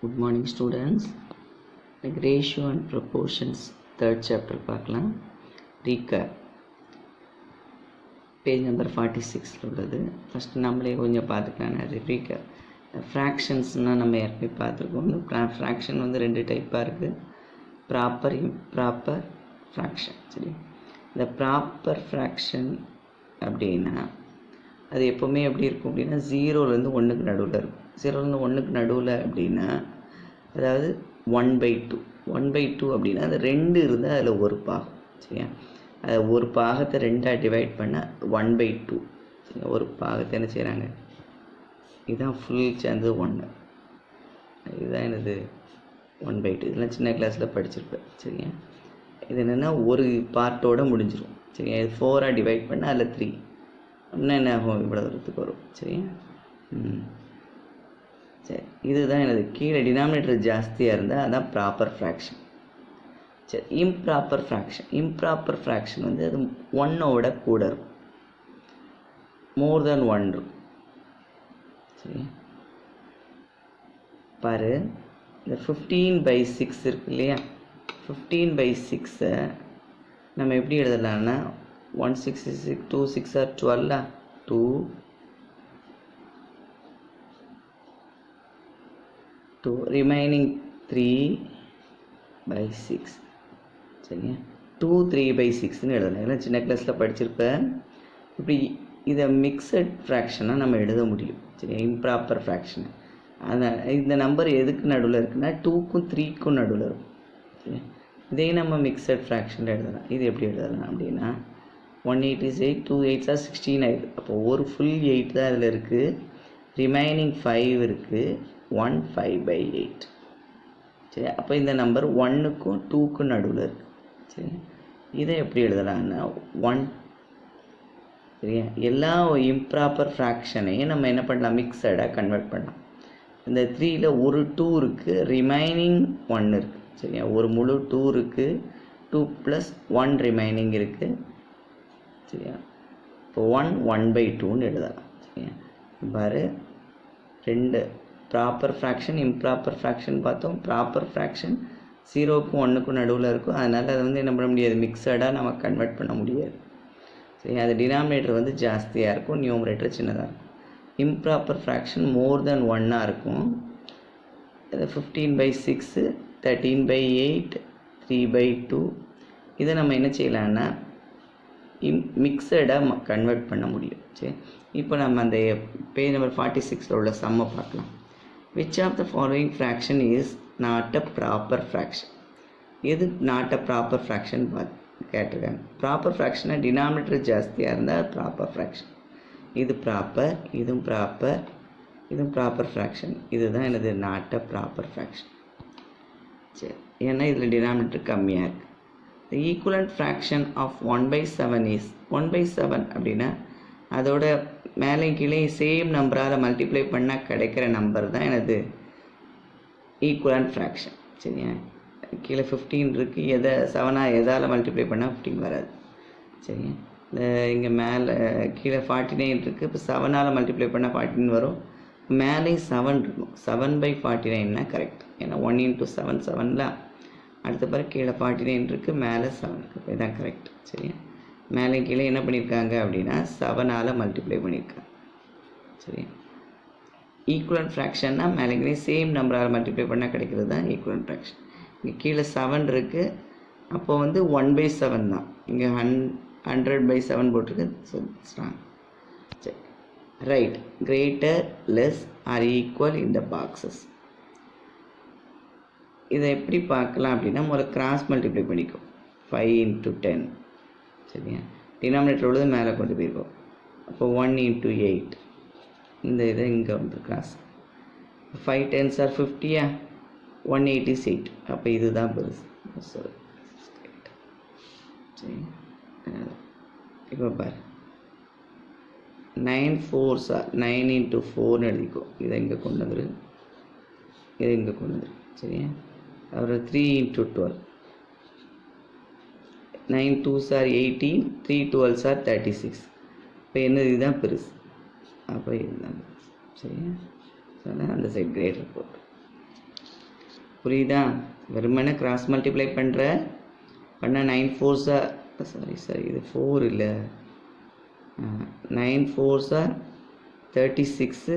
Good morning students. Like ratio and proportions third chapter பார்க்கலாம். recap page number 46 உள்ளது. First நம்மளே கொஞ்சம் பார்த்துக்கலாம். recap fractionsனா நம்ம ஏற்கனவே பார்த்துருக்கோம். ஃப்ராக்ஷன் வந்து ரெண்டு டைப்பாக இருக்குது, ப்ராப்பர் இம்ப்ராப்பர் ஃப்ராக்ஷன். சரி, இந்த ப்ராப்பர் ஃப்ராக்ஷன் அப்படின்னா அது எப்போவுமே எப்படி இருக்கும் அப்படின்னா 0லேருந்து 1க்கு நடுவில் இருக்கும். 0லேருந்து 1க்கு நடுவில் அப்படின்னா அதாவது 1/2. 1/2 அப்படின்னா அது 2 இருந்தால் அதில் ஒரு பாகம். சரியா, அதை ஒரு பாகத்தை 2ஆக டிவைட் பண்ணால் 1/2. சரியா, ஒரு பாகத்தை என்ன செய்கிறாங்க, இதுதான் ஃபுல் சேர்ந்து 1. இதுதான் என்னது 1/2. இதெல்லாம் சின்ன கிளாஸில் படிச்சிருப்பேன். சரியா, இது என்னென்னா ஒரு பார்ட்டோடு முடிஞ்சிடும். சரியா, இது 4ஆக டிவைட் பண்ணால் அதில் 3 இன்னும் என்ன ஆகும், இவ்வளோ தூரத்துக்கு வரும். சரியா, சரி, இதுதான் எனது கீழே டினாமினேட்டர் ஜாஸ்தியாக இருந்தால் அதான் ப்ராப்பர் ஃப்ராக்ஷன். சரி, இம்ப்ராப்பர் ஃப்ராக்ஷன். இம்ப்ராப்பர் ஃப்ராக்ஷன் வந்து அது 1ஓட கூட இருக்கும், மோர் தென் 1 இருக்கும். சரி, பாரு, இந்த 15/6 இருக்கு இல்லையா, 15/6 நம்ம எப்படி எழுதலாம்னா 166 2 6 are 12 2 remaining 3/6. சரியா, 2 3/6ன்னு எழுதலாம். இதெல்லாம் சின்ன கிளாஸில் படிச்சிருப்பேன். இப்படி இதை மிக்சட் ஃப்ராக்ஷனாக நம்ம எழுத முடியும். சரியா, இம்ப்ராப்பர் ஃப்ராக்ஷன். ஆனால் இந்த நம்பர் எதுக்கு நடுவில் இருக்குன்னா 2க்கும் 3க்கும் நடுவில் இருக்கும். சரியா, இதே நம்ம மிக்சட் ஃப்ராக்ஷனில் எழுதலாம். இது எப்படி எழுதலாம் அப்படின்னா 1/8 is 8, 2 8s are 16 ஆகுது. அப்போ ஒரு ஃபுல் 8 தான் அதில் இருக்குது, ரிமைனிங் 5 இருக்குது, 1 5/8. சரி, அப்போ இந்த நம்பர் 1க்கும் 2க்கும் நடுவில் இருக்குது. சரி, இதை எப்படி எழுதலாம்னா 1. சரியா, எல்லா இம்ப்ராப்பர் ஃப்ராக்ஷனையும் நம்ம என்ன பண்ணலாம், மிக்சடாக கன்வெர்ட் பண்ணலாம். இந்த 3ல் ஒரு 2 இருக்குது, ரிமைனிங் 1 இருக்குது. சரியா, ஒரு முழு 2 இருக்குது, 2 + 1 ரிமைனிங் இருக்குது. சரியா, இப்போ 1/2ன்னு எழுதலாம். சரியா, பாரு, ரெண்டு ப்ராப்பர் ஃப்ராக்ஷன் இம்ப்ராப்பர் ஃப்ராக்ஷன் பார்த்தோம். ப்ராப்பர் ஃப்ராக்ஷன் 0க்கும் 1க்கும் நடுவில் இருக்கும், அதனால் அதை வந்து என்ன பண்ண முடியாது, மிக்சடாக நம்ம கன்வெர்ட் பண்ண முடியாது. சரி, அது டினாமினேட்டர் வந்து ஜாஸ்தியாக இருக்கும், நியூமரேட்டர் சின்னதாக இருக்கும். இம்ப்ராப்பர் ஃப்ராக்ஷன் மோர் தென் 1ஆக இருக்கும். அது 15/6 13/8 3/2. இதை நம்ம என்ன செய்யலான்னா மிக்சடாக கன்வெர்ட் பண்ண முடியும். சரி, இப்போ நம்ம அந்த பேஜ் நம்பர் 46ல் உள்ள சம்மை பார்க்கலாம். Which of the following fraction is not a proper fraction? எது நாட் அ ப்ராப்பர் ஃப்ராக்ஷன் கேட்டிருக்காங்க. ப்ராப்பர் ஃப்ராக்ஷனை டினாமினேட்டர் ஜாஸ்தியாக இருந்தால் ப்ராப்பர் ஃப்ராக்ஷன். இது ப்ராப்பர், இதுவும் ப்ராப்பர், இதுவும் ப்ராப்பர் ஃப்ராக்ஷன். இதுதான் எனது நாட் அ ப்ராப்பர் ஃப்ராக்ஷன். சரி, ஏன்னா இதில் டினாமினேட்டர் கம்மியாக இருக்குது. The equivalent fraction of 1/7 is 1/7 அப்படின்னா அதோட மேலே கீழே சேம் நம்பரால் மல்டிப்ளை பண்ணால் கிடைக்கிற நம்பர் தான் எனது ஈக்குவலண்ட் ஃப்ராக்ஷன். சரியா, கீழே 15 இருக்குது, எதால் மல்டிப்ளை பண்ணால் 15 வராது. சரியா, இந்த இங்கே மேலே கீழே 49 இருக்குது, இப்போ 7ஆல் மல்டிப்ளை பண்ணால் 14 வரும். மேலே 7 இருக்கும், 7/49னா கரெக்ட். ஏன்னா 1 × 7 7ல அடுத்த பிறகு கீழே 49 இருக்குது, மேலே 7 இருக்குது. இதுதான் கரெக்ட். சரியா, மேலே கீழே என்ன பண்ணியிருக்காங்க அப்படின்னா 7ஆல் மல்டிப்ளை பண்ணியிருக்காங்க. சரி, ஈக்குவலண்ட் ஃப்ராக்ஷன்னா மேலே கீழே சேம் நம்பரால் மல்டிப்ளை பண்ணால் கிடைக்கிறது தான் ஈக்குவலண்ட் ஃப்ராக்ஷன். இங்கே கீழே 7 இருக்குது, அப்போ வந்து 1/7 தான். இங்கே 100/7 போட்டிருக்கு. ஸ்ட்ராங். சரி, right greater less or equal in the boxes. இதை எப்படி பார்க்கலாம் அப்படின்னா முதல்ல கிராஸ் மல்டிப்ளை பண்ணிக்கும். 5 × 10. சரியா, டினாமினேட்டர் உள்ளது மேலே கொண்டு போயிருக்கோம். அப்போ 1 × 8. இந்த இதை இங்கே வந்து கிராஸ் 5 10s are 50. 1/8 is 8. அப்போ இதுதான் பெருசு. சரி, இப்போ பாரு 9 4s are 9 × 4ன்னு எழுதிக்கோ. இதை இங்கே கொண்டு வந்துரு, இதை இங்கே கொண்டு வந்துரு. சரியா, அப்புறம் 3 × 12. 9 2s are 18, 3 12s are 36. இப்போ என்னது, இதுதான் பெருசு. அப்போ இதுதான் பெருசு. சரியா, சொன்னால் அந்த சைட் கிரேட்டர் போட்டு புரியுதா? வெறுமனே கிராஸ் மல்டிப்ளை பண்ண 9 4s சாரி இது 4 இல்லை, 9 4s 36,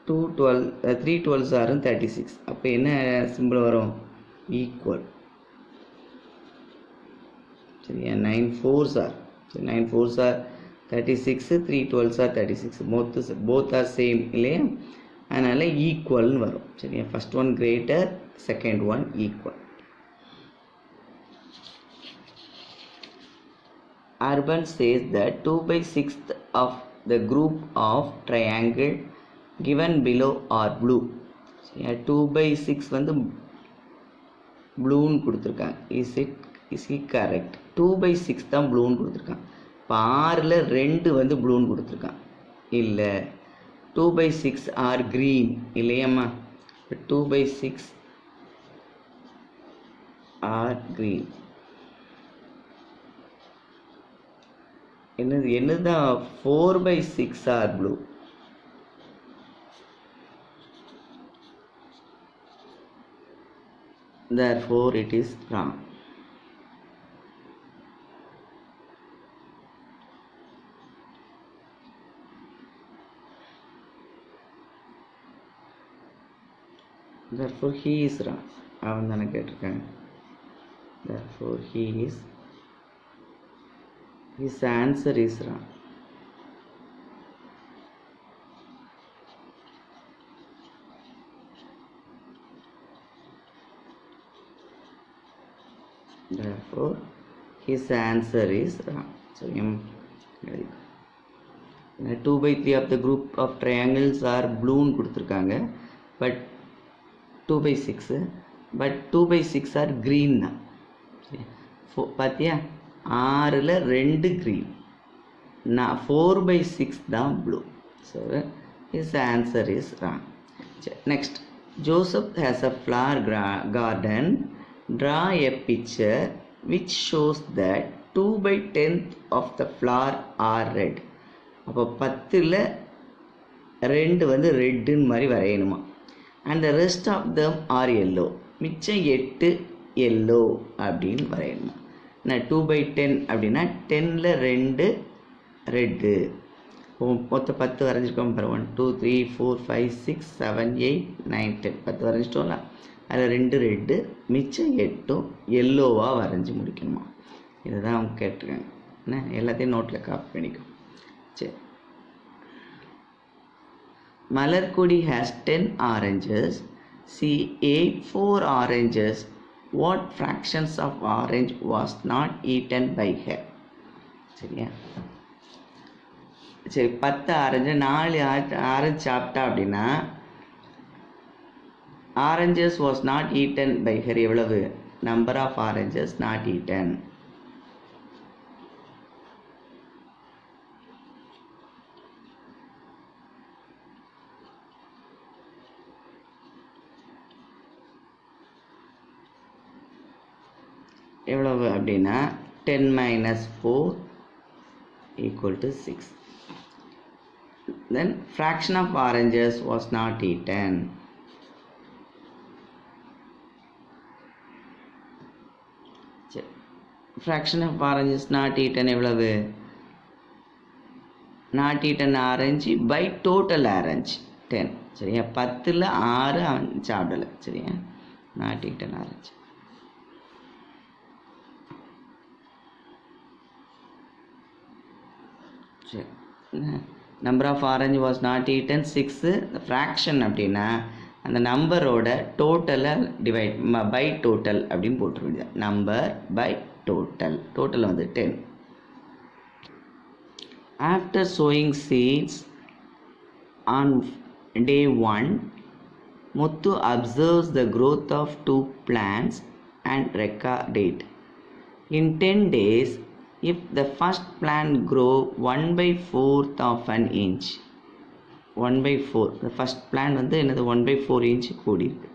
2 12 3 12s 36. அப்போ என்ன சிம்பிள் வரும்? ஈக்குவல். சரியா? 9 4s சரி 9 4s 36, 3 12s 36. both are same இல்லையா? அதனால் ஈக்குவல்னு வரும். சரியா? First one greater, second one equal. Urban says that 2/6 of the group of triangle given below are blue. 2/6 வந்து ப்ளூன்னு கொடுத்துருக்காங்க. Is it correct? 2/6 தான் ப்ளூன்னு கொடுத்துருக்காங்க. இப்போ 6ல் 2 வந்து ப்ளூன்னு கொடுத்துருக்கான். இல்லை, 2/6 ஆர் க்ரீன் இல்லையம்மா? இப்போ 2/6 ஆர் க்ரீன். என்னதான் 4/6 are blue. Therefore it is wrong. Therefore he is wrong. அவன் தானே கேட்டிருக்காங்க. Therefore his answer is wrong. Therefore his answer is wrong. So 2/3 of the group of triangles are blue ன்னு கொடுத்துருக்காங்க. But 2/6 but 2/6 R green தான். பார்த்தியா? 6ல் 2 green, 4/6 தான் blue. So his answer is wrong. Next, Joseph has a flower garden. Draw a picture which shows that 2/10 of the flower are red. அப்போ 10ல் 2 வந்து ரெட்டுன்னு மாதிரி வரையணுமா. and the rest of them are yellow. மிச்சம் 8 yellow அப்படின்னு வரையணுமா. நான் 2/10 அப்படின்னா 10ல் 2 red. மொத்தம் 10 வரைஞ்சிருக்கோம் பாரு. 1 2 3 4 5 6 7 8 9 10 10 வரைஞ்சிட்டோம்ல. அதில் 2 ரெட்டு, மிச்சம் 8ம் எல்லோவாக வரைஞ்சி முடிக்கணுமா. இதை தான் அவங்க கேட்டிருக்காங்க. என்ன எல்லாத்தையும் நோட்டில் காப்பி பண்ணிக்கும். சரி. Malarkodi has 10 oranges. She ate 4 oranges. What fractions of orange was not eaten by her? சரியா? சரி, 10 ஆரஞ்சு 4 ஆரஞ்சு சாப்பிட்டா அப்படின்னா oranges was not eaten by her எவ்வளவு? number of oranges not eaten. எவ்வளவு அப்படின்னா 10 minus 4 equal to 6. Then fraction of oranges was not eaten. fraction of oranges not eaten எவ்வளவு? not eaten orange by total orange 10. சரியா? 10ல் 6 அவன் சாப்பிடலை. சரியா? not eaten orange. சரி. number of orange was not eaten 6. fraction அப்படின்னா அந்த நம்பரோட டோட்டலை divide by total அப்படின்னு போட்டுருவீங்க. Number by total. டோட்டல் வந்து 10. After sowing seeds on day 1, Muthu observes the growth of 2 plants and record it. In 10 days, if the first plant grow 1/4 of an inch, 1/4, the first plant வந்து என்னது 1/4 inch கூடி இருக்கு,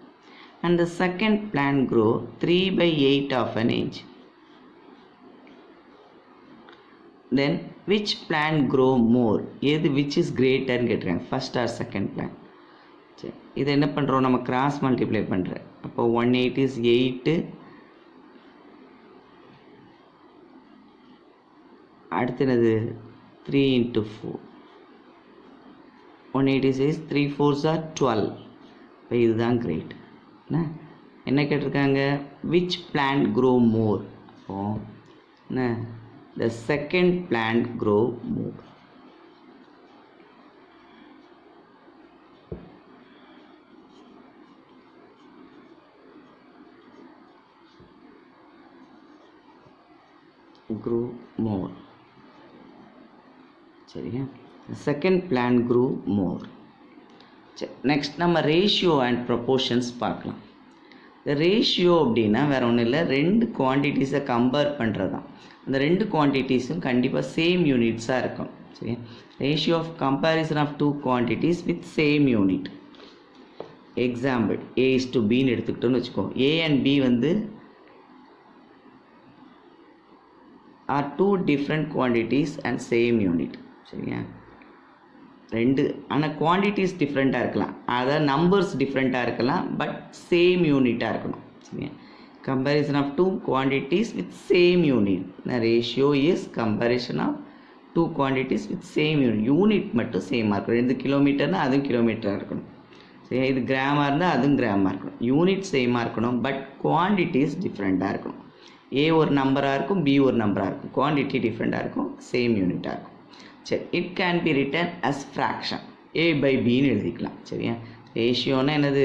and the second plant grow 3/8 of an inch, then which plant grow more? எது which is greater ன்னு கேட்டிருக்காங்க. first or second plant. சரி, இதை என்ன பண்ணுறோம்? நம்ம கிராஸ் மல்டிப்ளை பண்ணுறேன். இப்போ 180 is 8, அடுத்தது 3 into 4, 186, 3 4s are 12. இப்போ இதுதான் கிரேட். என்ன கேட்டிருக்காங்க, which plant grow more? அப்போ என்ன, the second plant grow more. grow more. சரியா, செகண்ட் பிளான் grew more. சரி, நெக்ஸ்ட் நம்ம ரேஷியோ அண்ட் ப்ரொபோர்ஷன்ஸ் பார்க்கலாம். இந்த ரேஷியோ அப்படின்னா வேறு ஒன்றும் இல்லை, ரெண்டு குவான்டிட்டிஸை கம்பேர் பண்ணுறது தான். அந்த ரெண்டு குவான்டிட்டிஸும் கண்டிப்பாக சேம் யூனிட்ஸாக இருக்கும். சரியா, ratio of comparison of two quantities with same unit. Example A:B எடுத்துக்கிட்டோன்னு வச்சுக்கோ. A and B வந்து are two different quantities and same unit. சரியா, ரெண்டு ஆனால் குவான்டிட்டிஸ் டிஃப்ரெண்ட்டாக இருக்கலாம், அதாவது நம்பர்ஸ் டிஃப்ரெண்ட்டாக இருக்கலாம், பட் சேம் யூனிட்டாக இருக்கணும். சரியா, comparison of two quantities with same unit. Ratio is comparison of two quantities with same unit. Unit மட்டும் சேமாக இருக்கணும். இது கிலோமீட்டர்னால் அதுவும் கிலோமீட்டராக இருக்கணும். சரியா, இது கிராமாக இருந்தால் அதுவும் கிராமாக இருக்கணும். யூனிட் சேமாக இருக்கணும், பட் குவான்டிட்டிஸ் டிஃப்ரெண்ட்டாக இருக்கணும். ஏ ஒரு நம்பராக இருக்கும், பி ஒரு நம்பராக இருக்கும், குவான்டிட்டி டிஃப்ரெண்ட்டாக இருக்கும், சேம் யூனிட்டாக இருக்கும். சரி, it can be written as fraction, A/Bன்னு எழுதிக்கலாம். சரியா, ரேஷியோன்னா என்னது,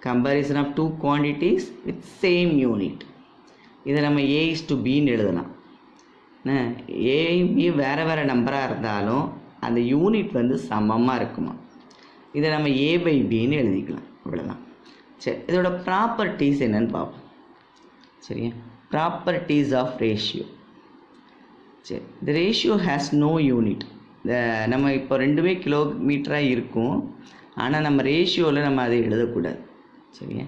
comparison of two quantities with same unit. இதை நம்ம A:Bன்னு எழுதலாம். A/B வேறு வேறு நம்பராக இருந்தாலும் அந்த யூனிட் வந்து சமமாக இருக்குமா. இதை நம்ம A/Bன்னு எழுதிக்கலாம், இவ்வளோதான். சரி, இதோட ப்ராப்பர்ட்டிஸ் என்னன்னு பார்ப்போம். சரியா, ப்ராப்பர்ட்டிஸ் ஆஃப் ரேஷியோ. சரி, the ratio has no unit. நம்ம இப்போ ரெண்டுமே கிலோமீட்டராக இருக்கும், ஆனால் நம்ம ரேஷியோவில் நம்ம அதை எழுதக்கூடாது. சரியா,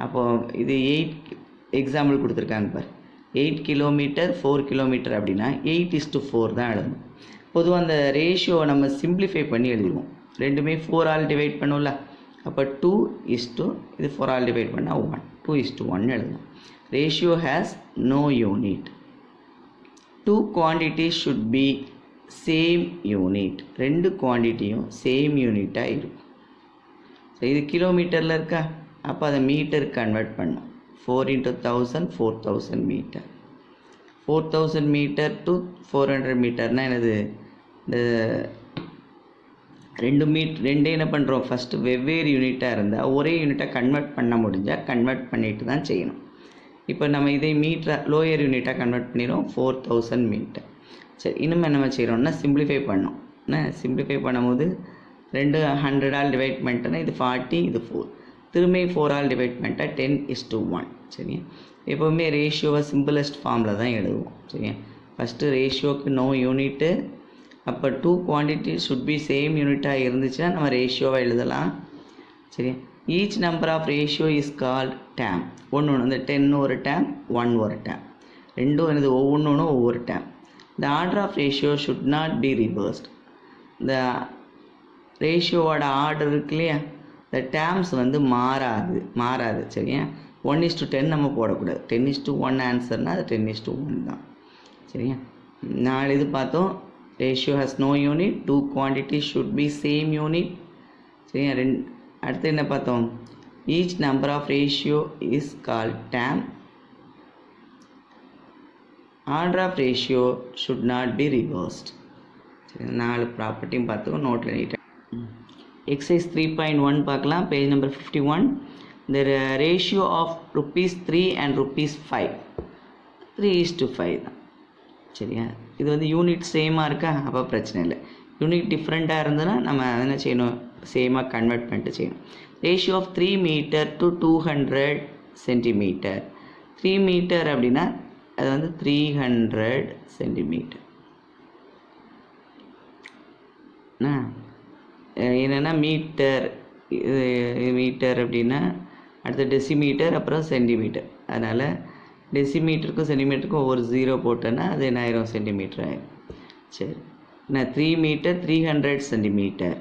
அப்போது இது 8 எக்ஸாம்பிள் கொடுத்துருக்காங்க பார். 8 கிலோமீட்டர் 4 கிலோமீட்டர் அப்படின்னா 8:4 தான் எழுதணும். பொதுவாக அந்த ரேஷியோவை நம்ம சிம்பிளிஃபை பண்ணி எழுதுவோம். ரெண்டுமே 4 டிவைட் பண்ணுவோம்ல, அப்போ 2:, இது 4 டிவைட் பண்ணால் 1, 2:1 எழுதணும். Ratio has no unit. Two quantities should be same unit. ரெண்டு குவான்டிட்டியும் சேம் யூனிட்டாக இருக்கும். ஸோ இது கிலோமீட்டரில் இருக்கா, அப்போ அதை மீட்டருக்கு கன்வெர்ட் பண்ணோம். 4 into 1000, 4000 மீட்டர். 4000 மீட்டர் டு 400 மீட்டர்னால் என்னது, இந்த ரெண்டே என்ன பண்ணுறோம், ஃபஸ்ட்டு வெவ்வேறு யூனிட்டாக இருந்தால் ஒரே யூனிட்டாக கன்வெர்ட் பண்ண முடிஞ்சால் கன்வெர்ட் பண்ணிட்டு தான் செய்யணும். இப்போ நம்ம இதை மீட்டர் லோயர் யூனிட்டாக கன்வெர்ட் பண்ணிடுவோம், 4000 மீட்டர். சரி, இன்னும் என்ன செய்கிறோம்னா சிம்பிளிஃபை பண்ணோம். சிம்பிளிஃபை பண்ணும்போது 200 டிவைட் பண்ணிட்டோன்னா இது 40, இது 4, திரும்பி 4 டிவைட் பண்ணிட்டா 10:1. சரியா, எப்போவுமே ரேஷியோவை சிம்பிளஸ்ட் ஃபார்மில் தான் எழுதுவோம். சரியா, ஃபஸ்ட்டு ரேஷியோவுக்கு நோ யூனிட்டு, அப்போ two quantity should be same யூனிட்டாக இருந்துச்சுன்னா நம்ம ரேஷியோவை எழுதலாம். சரியா, each number of ratio is called term. ஒன்று அந்த 10 ஒரு டேம், 1 ஒரு டேம், ரெண்டும் என்னது ஒவ்வொன்று ஒவ்வொரு term. The order of ratio should not be reversed. இந்த ரேஷியோவோட ஆர்டர் இருக்கு இல்லையா, இந்த டேம்ஸ் வந்து மாறாது. சரியா, 1:10 நம்ம போடக்கூடாது. 10:1 ஆன்சர்னால் அது 10:1 தான். சரியா, 4 இது பார்த்தோம். Ratio has no unit, two quantity should be same unit. சரியா, அடுத்து என்ன பார்த்தோம், each number of ratio is called term. Order of ratio should not be reversed. சரி, 4 ப்ராப்பர்ட்டியும் பார்த்துக்கோ, நோட்டில் நீட்டாக. எக்ஸசைஸ் 3.1 பார்க்கலாம், பேஜ் நம்பர் 51. இந்த ரேஷியோ ஆஃப் ₹3 and ₹5 3:5 தான். சரியா, இது வந்து யூனிட் சேமாக இருக்கா, அப்போ பிரச்சனை இல்லை. யூனிட் டிஃப்ரெண்ட்டாக இருந்ததுன்னா நம்ம என்ன செய்யணும், சேமாக கன்வெர்ட் பண்ணிட்டு செய்யணும். Ratio of 3 metre to 200 centimetre. 3 metre அப்படின்னா அது வந்து 300 சென்டிமீட்டர். என்னென்னா மீட்டர், இது மீட்டர் அப்படின்னா அடுத்து டெசிமீட்டர், அப்புறம் சென்டிமீட்டர். அதனால் டெசிமீட்டருக்கும் சென்டிமீட்டருக்கும் ஒவ்வொரு 0 போட்டோன்னா அது என்ன ஆயிரும், சென்டிமீட்டர் ஆயிரும். சரி, நான் 3 மீட்டர் 300 சென்டிமீட்டர்.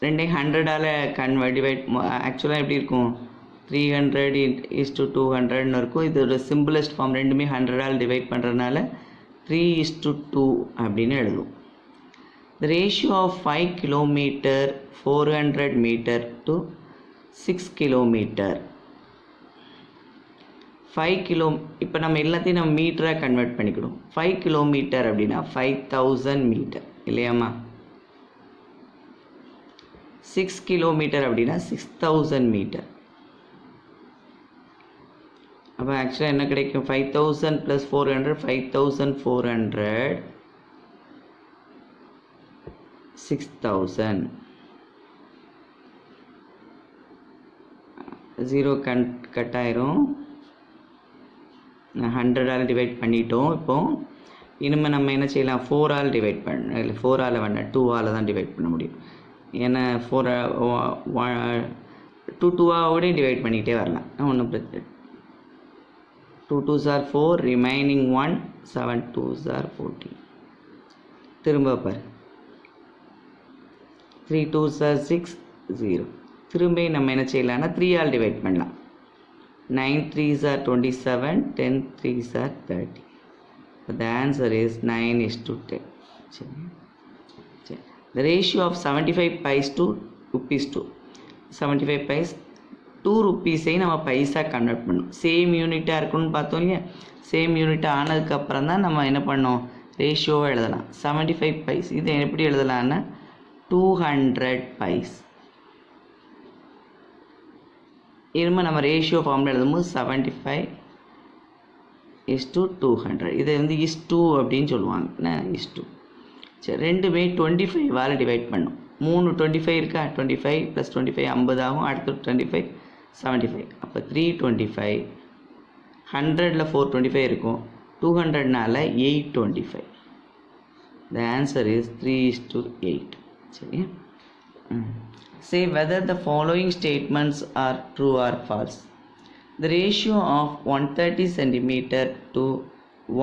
ரெண்டையும் 100ஆல் டிவைட் ஆக்சுவலாக எப்படி இருக்கும் 300:200ன்னு இருக்கும். இதோட சிம்பிளஸ்ட் ஃபார்ம் ரெண்டுமே 100ஆல் டிவைட் பண்ணுறதுனால 3:2 அப்படின்னு எழுதும். The ratio of 5 km 400 meter to 6 km 5 kilo இப்போ நம்ம எல்லாத்தையும் நம்ம மீட்டராக கன்வெர்ட் பண்ணிக்கணும். 5 கிலோமீட்டர் அப்படின்னா 5000 மீட்டர் இல்லையாம்மா. 6 கிலோமீட்டர் அப்படின்னா 6000 மீட்டர். அப்போ ஆக்சுவலாக என்ன கிடைக்கும் 5000 + 400 5400 6000 0 கட் ஆயிரும். 100ஆல் டிவைட் பண்ணிட்டோம். இப்போது இனிமேல் நம்ம என்ன செய்யலாம் 4ஆல் டிவைட் பண்ண இல்லை 4ஆல் வேண்டாம் 2ஆல் தான் டிவைட் பண்ண முடியும். ஏன்னா 2 டிவைட் பண்ணிக்கிட்டே வரலாம் ஒன்றும் பிரச்சனை. 2 2s are 4 remaining 1 7 2s are 14. திரும்ப பாரு 3 2s are 6 0. திரும்ப நம்ம என்ன செய்யலாம்னா 3ஆல் டிவைட் பண்ணலாம். 9 3s are 27 10 3s are 30. So the answer is 9:10. The ratio of 75 paise to rupees to 75 paise 2 rupees நம்ம பைசா கன்வெர்ட் பண்ணணும். சேம் யூனிட்டாக இருக்கணும்னு பார்த்தோம் இல்லையா. சேம் யூனிட்டாக ஆனதுக்கப்புறம் தான் நம்ம என்ன பண்ணோம் ரேஷியோவை எழுதலாம். 75 paise இதை எப்படி எழுதலான்னா 200 paise. இனிமேல் நம்ம ரேஷியோ ஃபார்மில் எழுதும்போது 75:200 இதை வந்து is2 அப்படின்னு சொல்லுவாங்க. என்ன is2. சரி ரெண்டுமே 25ஆல் டிவைட் பண்ணும். 3 25 இருக்கா 25 + 25 50 ஆகும். அடுத்து 25 75. அப்போ 325 100ல் 425 இருக்கும். 200னால 825. The answer is 3:8. சரி. Say whether the following statements are true or false. The ratio of 130 cm to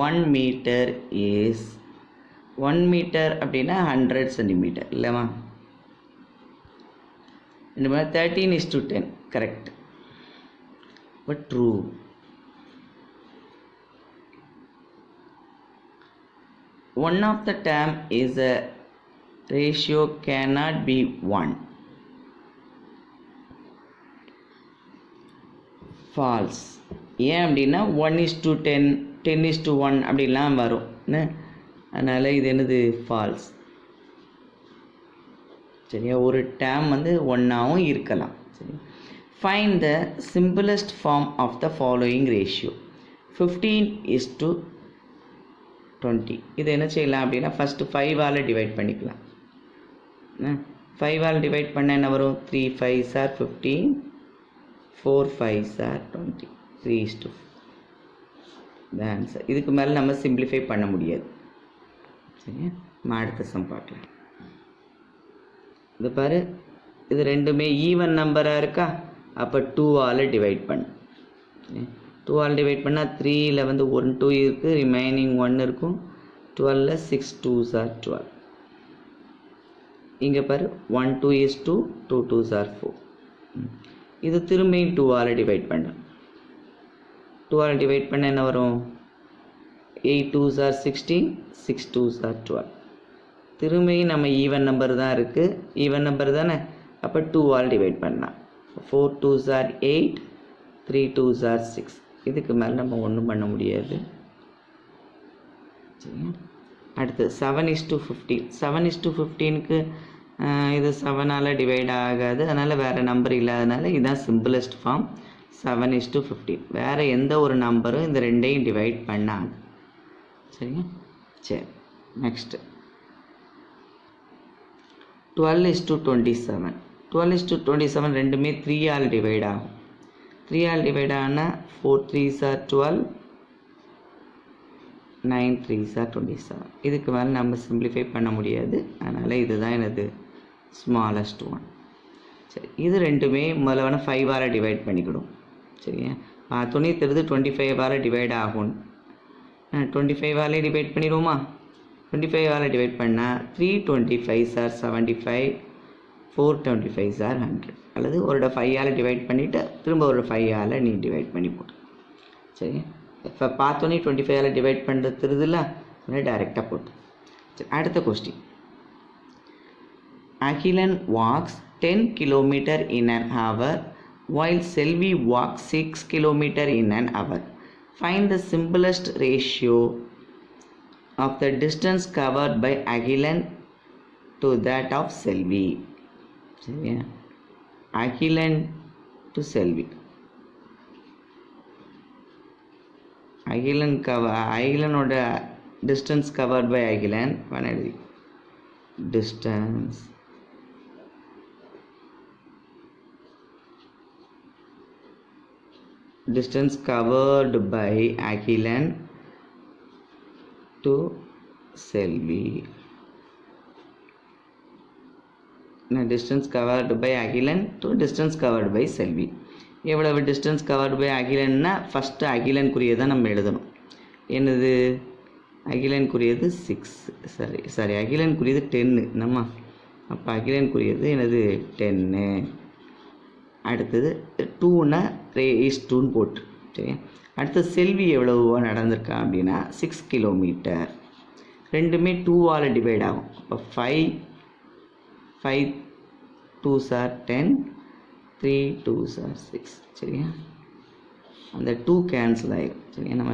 1 meter is 1 meter அப்படின்னா 100 cm இல்லைம்மா. 13:10 correct. But true. One of the term is a ratio cannot be 1. Falls. ஏன் அப்படின்னா 1:10 10:1 அப்படிலாம் வரும். அதனால் இது என்னது falls. சரியா ஒரு டேம் வந்து ஒன்றாவும் இருக்கலாம். சரி find the simplest form of the following ratio 15:20. இது என்ன செய்யலாம் அப்படின்னா ஃபஸ்ட்டு 5ஆல் டிவைட் பண்ணிக்கலாம். 5ஆல் டிவைட் பண்ண என்ன வரும் 3 5s are 15 4 5s are 20 3:4. the answer. இதுக்கு மேலே நம்ம சிம்பிளிஃபை பண்ண முடியாது. சரியா நம்ம அடுத்த சம் பார்க்கலாம். இது பாரு இது ரெண்டுமே ஈவன் நம்பராக இருக்கா. அப்போ 2ஆல் டிவைட் பண்ணு. 2ஆல் டிவைட் பண்ணால் 3ல் வந்து 1 2 இருக்குது ரிமைனிங் 1 இருக்கும். 12ல் 6 2s are 12. இங்கே பாரு 1 2 is 2 2 2s are 4. இது திரும்பியும் 2ஆல் டிவைட் பண்ணலாம். 2ஆல் டிவைட் பண்ண என்ன வரும் 8 2s are 16 6 2s are 12. திரும்பியும் நம்ம ஈவன் நம்பர் தான் இருக்குது. ஈவன் நம்பர் தானே. அப்போ 2ஆல் டிவைட் பண்ணலாம். 4 2s are 8 3 2s are 6. இதுக்கு மேலே நம்ம ஒன்றும் பண்ண முடியாது. சரியா அடுத்து 7:15. 7:15க்கு இது 7ஆல் டிவைட் ஆகாது. அதனால் வேறு நம்பர் இல்லாதனால இதுதான் சிம்பிளஸ்ட் ஃபார்ம் 7:15. வேறு எந்த ஒரு நம்பரும் இந்த ரெண்டையும் டிவைட் பண்ணாது. சரியா சரி நெக்ஸ்ட்டு 12:27. 12:27 ரெண்டுமே 3ஆல் டிவைட் ஆகும். 3ஆல் டிவைட் ஆனால் 4 3s are 12 9 3s are 27. இதுக்கு மேலே நம்ம சிம்பிளிஃபை பண்ண முடியாது. அதனால் இதுதான் எனது ஸ்மாலஸ்ட் ஒன். சரி இது ரெண்டுமே முதல்ல 5ஆல் டிவைட் பண்ணிக்கிடும். சரியா பார்த்தோன்னே தெரியுது 25ஆல் டிவைட் ஆகும். 25ஆலே டிவைட் பண்ணிடுவோமா. 25ஆல் டிவைட் பண்ணால் 3 25s are 75 425 சார் 100 அல்லது ஒரு 5ஆல் டிவைட் பண்ணிவிட்டு திரும்ப ஒரு 5ஆல் நீ டிவைட் பண்ணி போட்டு சரி. இப்போ பார்த்தோன்னே 25ஆல் டிவைட் பண்ணுறது தெரியுதுல்ல, டைரெக்டாக போட்டு சரி. அடுத்த question, Akilan walks 10 kilometers in an hour while Selvi walks 6 kilometers in an hour. Find the simplest ratio of the distance covered by Agilan to that of Selvi. சரியா, அகிலன் டு செல்வி. அகிலனோட டிஸ்டன்ஸ் கவர்ட் பை அகிலன் எழுதி, distance covered by Agilan to Selvi. Distance covered by Agilan to distance covered by Selvi. எவ்வளவு distance covered by அகிலன்னா first அகிலனுக்குரியதை நம்ம எழுதணும். என்னது அகிலனுக்குரியது 6, sorry அகிலனுக்குரியது 10 நம்ம. அப்போ அகிலனுக்குரியது என்னது 10. அடுத்தது 2ன்னா is2ன்னு போட்டு சரி. அடுத்து செல்வி எவ்வளவு நடந்திருக்கா அப்படின்னா 6 கிலோமீட்டர். ரெண்டுமே 2ஆல் டிவைட் ஆகும். அப்போ 5 2s are 10, 3 2s are 6 சரியா. அந்த 2 கேன்சல் ஆகிடும் சரியா. நம்ம